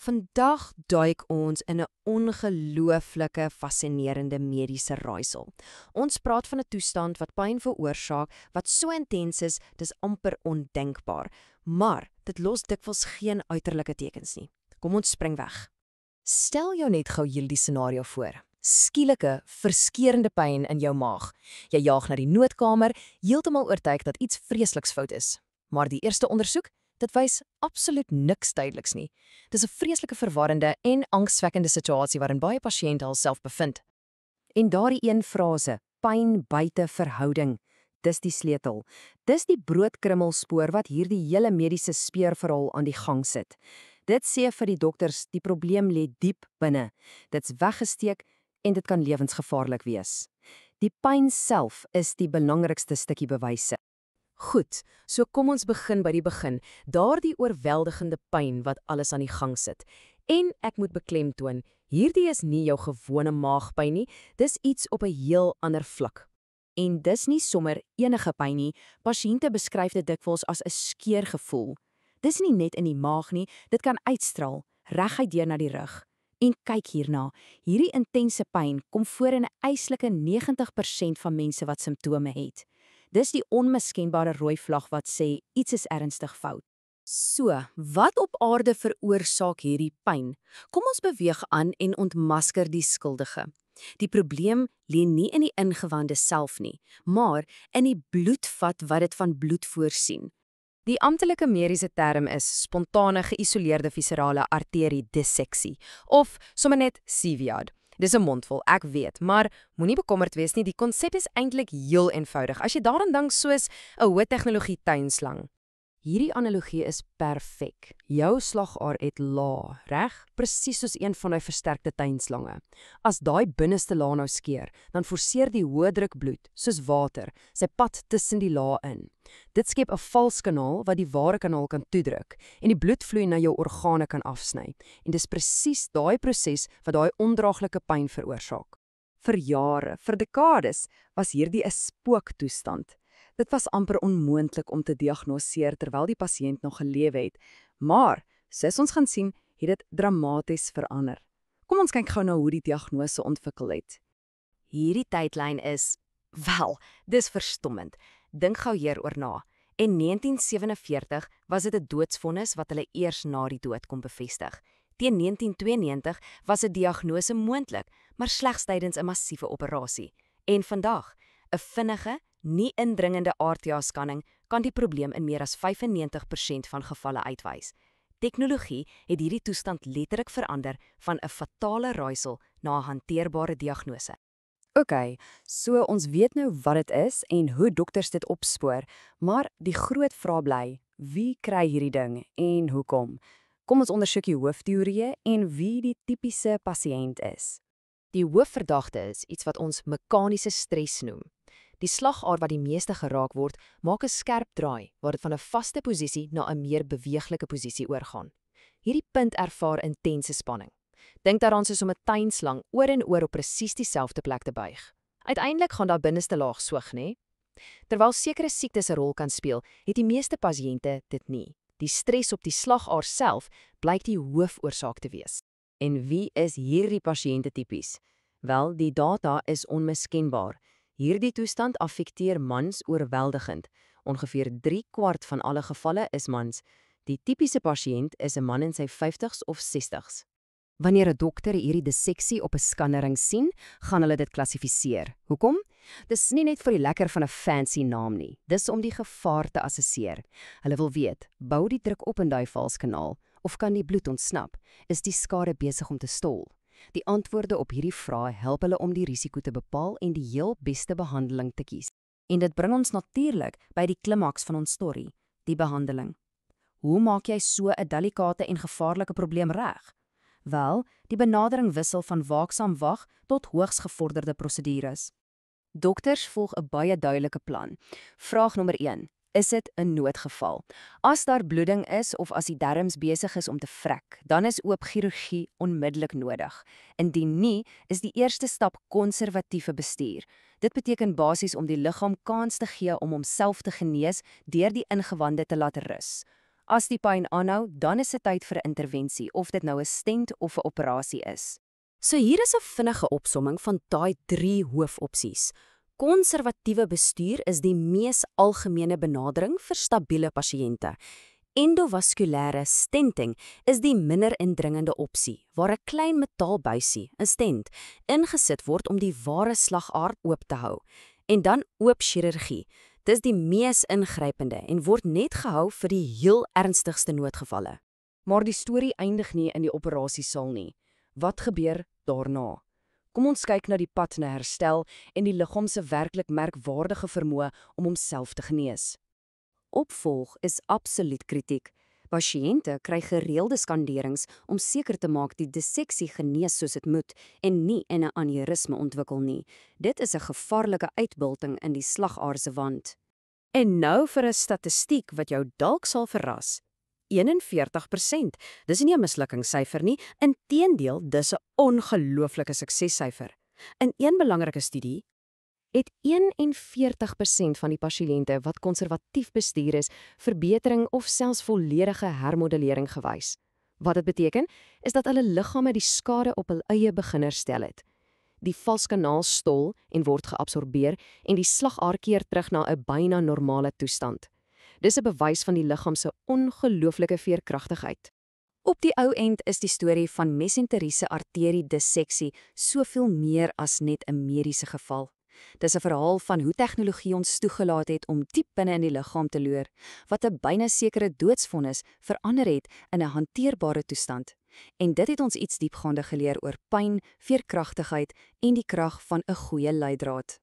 Vandag duik ons in 'n ongelooflike fascinerende mediese raaisel. Ons praat van 'n toestand wat pyn veroorsaak wat so intens is, dis amper ondenkbaar, maar dit los dikwels geen uiterlike tekens nie. Kom ons spring weg. Stel jou net gou hierdie scenario voor. Skielike, verskeurende pyn in jou maag. Jy jaag na die noodkamer, heeltemal oortuig dat iets vreesliks fout is. Maar die eerste ondersoek, dit wys absoluut niks duideliks nie. Dis 'n vreeslike verwarrende en angswekkende situasie waarin baie pasiënte hulself bevind. En daardie een frase, pyn buite verhouding, dis die sleutel. Dis die broodkrummelspoor wat hierdie hele mediese speurverhaal aan die gang sit. Dit sê vir die dokters, die probleem lê diep binne. Dit's weggesteek en dit kan lewensgevaarlik wees. Die pyn self is die belangrikste stukkie bewyse. Goed, so kom ons begin by die begin, daardie oorweldigende pyn wat alles aan die gang sit. En ek moet beklemtoon, hierdie is nie jou gewone maagpyn nie, dis iets op 'n heel ander vlak. En dis nie sommer enige pyn nie, pasiënte beskryf dit dikwels as 'n skeurgevoel. Dis nie net in die maag nie, dit kan uitstraal, reguit deur na die rug. En kyk hierna, hierdie intense pyn kom voor in 'n eislike 90% van mense wat simptome het. Dis die onmiskenbare rooi vlag wat sê iets is ernstig fout. So, wat op aarde veroorsaak hierdie pyn? Kom ons beweeg aan en ontmasker die skuldige. Die probleem lê nie in die ingewande self nie, maar in die bloedvat wat dit van bloed voorsien. Die amptelike mediese term is spontane geïsoleerde viserale arteriedisseksie of sommer net CVAD. Dis 'n mondvol, ek weet, maar moenie bekommerd wees nie, die konsep is eintlik heel eenvoudig. As jy daaraan dink soos 'n hoë tegnologie tuinslang. Hierdie analogie is perfek. Jou slagaar het laag, reg? Presies soos een van die versterkte tuinslange. As daai binneste laag nou skeur, dan forceer die hoë druk bloed, soos water, sy pad tussen die laag in. Dit skep 'n vals kanaal wat die ware kanaal kan toedruk en die bloedvloei na jou organe kan afsny. En dis presies daai proses wat daai ondraaglike pyn veroorsaak. Vir jare, vir dekades, was hierdie 'n spooktoestand. Dit was amper onmoontlik om te diagnoseer terwyl die pasiënt nog gelewe het, maar soos ons gaan sien, het dit dramaties verander. Kom ons kyk gou na hoe die diagnose ontwikkel het. Hierdie tydlyn is, wel, dis verstommend. Dink gou hieroor na. In 1947 was dit 'n doodsvonnis wat hulle eers na die dood kon bevestig. Teen 1992 was 'n diagnose moontlik, maar slegs tydens 'n massiewe operasie. En vandag, 'n vinnige, nie indringende RTA-skanning kan die probleem in meer as 95% van gevalle uitwys. Tegnologie het hierdie toestand letterlik verander van 'n fatale raaisel na 'n hanteerbare diagnose. OK, so ons weet nou wat dit is en hoe dokters dit opspoor, maar die groot vraag bly, wie kry hierdie ding en hoekom? Kom ons ondersoek die hoofteorieë en wie die tipiese pasiënt is. Die hoofverdagte is iets wat ons meganiese stres noem. Die slagaar wat die meeste geraak word, maak 'n skerp draai waar dit van 'n vaste posisie na 'n meer beweeglike posisie oorgaan. Hierdie punt ervaar intense spanning. Dink daaraan soos om 'n tuinslang oor en oor op presies dieselfde plek te buig. Uiteindelik gaan daai binneste laag soog, né? Terwyl sekere siektes 'n rol kan speel, het die meeste pasiënte dit nie. Die stres op die slagaar self blyk die hoofoorsaak te wees. En wie is hierdie pasiënte tipies? Wel, die data is onmiskenbaar. Hierdie toestand affekteer mans oorweldigend. Ongeveer 3/4 van alle gevalle is mans. Die tipiese pasiënt is 'n man in sy 50s of 60s. Wanneer 'n dokter hierdie disseksie op 'n skannering sien, gaan hulle dit klassifiseer. Hoekom? Dis nie net vir die lekker van 'n fancy naam nie. Dis om die gevaar te assesseer. Hulle wil weet, bou die druk op in daai valskanaal of kan die bloed ontsnap? Is die skade besig om te stol? Die antwoorde op hierdie vrae help hulle om die risiko te bepaal en die heel beste behandeling te kies. En dit bring ons natuurlik by die klimaks van ons storie, die behandeling. Hoe maak jy so 'n delikate en gevaarlike probleem reg? Wel, die benadering wissel van waaksaam wag tot hoogs gevorderde prosedures. Dokters volg 'n baie duidelike plan. Vraag nommer 1. Is dit 'n noodgeval? As daar bloeding is of as die darmes besig is om te vrek, dan is oop chirurgie onmiddellik nodig. Indien nie, is die eerste stap konservatiewe bestuur. Dit beteken basies om die liggaam kans te gee om homself te genees deur die ingewande te laat rus. As die pyn aanhou, dan is dit tyd vir 'n intervensie, of dit nou 'n stent of 'n operasie is. So hier is 'n vinnige opsomming van daai 3 hoofopsies. Konservatiewe bestuur is die mees algemene benadering vir stabiele pasiënte. Endovaskulêre stenting is die minder indringende opsie, waar 'n klein metaalbuisie, 'n stent, ingesit word om die ware slagaar oop te hou. En dan oop chirurgie. Dis die mees ingrypende en word net gehou vir die heel ernstigste noodgevalle. Maar die storie eindig nie in die operasiesaal nie. Wat gebeur daarna? Kom ons kyk na die pad na herstel en die liggaam se werklik merkwaardige vermoë om homself te genees. Opvolg is absoluut kritiek. Pasiënte kry gereelde skanderings om seker te maak die disseksie genees soos dit moet en nie in 'n aneurisme ontwikkel nie. Dit is 'n gevaarlike uitbulting in die slagaar se wand. En nou vir 'n statistiek wat jou dalk sal verras. 41%. Dis nie 'n mislukkingssyfer nie, inteendeel, dis 'n ongelooflike suksessyfer. In een belangrike studie het 41% van die pasiënte wat konservatief bestuur is, verbetering of selfs volledige hermodellering gewys. Wat dit beteken, is dat hulle liggame die skade op hul eie begin herstel het. Die valskanaal stol en word geabsorbeer en die slagaar keer terug na 'n byna normale toestand. Dis 'n bewys van die liggaam se ongelooflike veerkragtigheid. Op die ou end is die storie van mesenteriese arterie disseksie soveel meer as net 'n mediese geval. Dis 'n verhaal van hoe tegnologie ons toegelaat het om diep binne in die liggaam te loer, wat 'n byna sekere doodsvonnis verander het in 'n hanteerbare toestand. En dit het ons iets diepgaande geleer oor pyn, veerkragtigheid en die krag van 'n goeie leidraad.